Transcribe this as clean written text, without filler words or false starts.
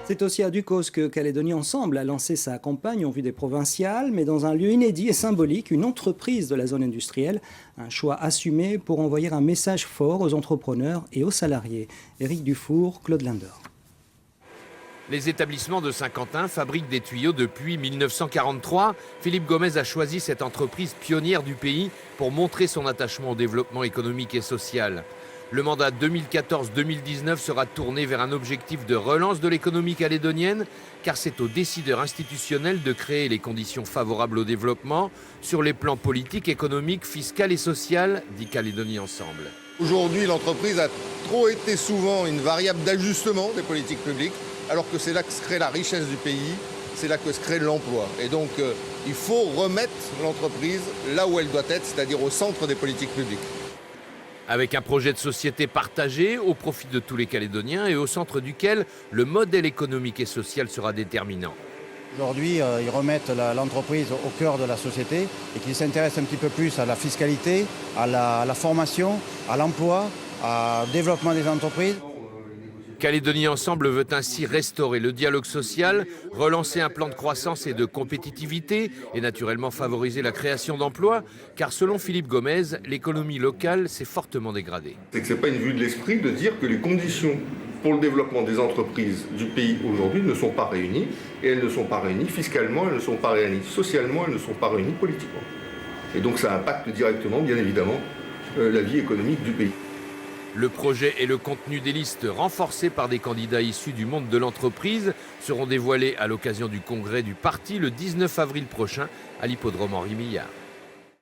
C'est aussi à Ducos que Calédonie Ensemble a lancé sa campagne en vue des provinciales, mais dans un lieu inédit et symbolique, une entreprise de la zone industrielle. Un choix assumé pour envoyer un message fort aux entrepreneurs et aux salariés. Éric Dufour, Claude Linder. Les établissements de Saint-Quentin fabriquent des tuyaux depuis 1943. Philippe Gomez a choisi cette entreprise pionnière du pays pour montrer son attachement au développement économique et social. Le mandat 2014-2019 sera tourné vers un objectif de relance de l'économie calédonienne, car c'est aux décideurs institutionnels de créer les conditions favorables au développement sur les plans politiques, économiques, fiscal et social, dit Calédonie Ensemble. Aujourd'hui, l'entreprise a trop été souvent une variable d'ajustement des politiques publiques, alors que c'est là que se crée la richesse du pays, c'est là que se crée l'emploi. Et donc, il faut remettre l'entreprise là où elle doit être, c'est-à-dire au centre des politiques publiques. Avec un projet de société partagé au profit de tous les Calédoniens et au centre duquel le modèle économique et social sera déterminant. Aujourd'hui, ils remettent l'entreprise au cœur de la société et qu'ils s'intéressent un petit peu plus à la fiscalité, à la formation, à l'emploi, au développement des entreprises. Calédonie Ensemble veut ainsi restaurer le dialogue social, relancer un plan de croissance et de compétitivité et naturellement favoriser la création d'emplois, car selon Philippe Gomez, l'économie locale s'est fortement dégradée. C'est que ce n'est pas une vue de l'esprit de dire que les conditions pour le développement des entreprises du pays aujourd'hui ne sont pas réunies, et elles ne sont pas réunies fiscalement, elles ne sont pas réunies socialement, elles ne sont pas réunies politiquement. Et donc ça impacte directement, bien évidemment, la vie économique du pays. Le projet et le contenu des listes renforcées par des candidats issus du monde de l'entreprise seront dévoilés à l'occasion du congrès du parti le 19 avril prochain à l'hippodrome Henri Millard.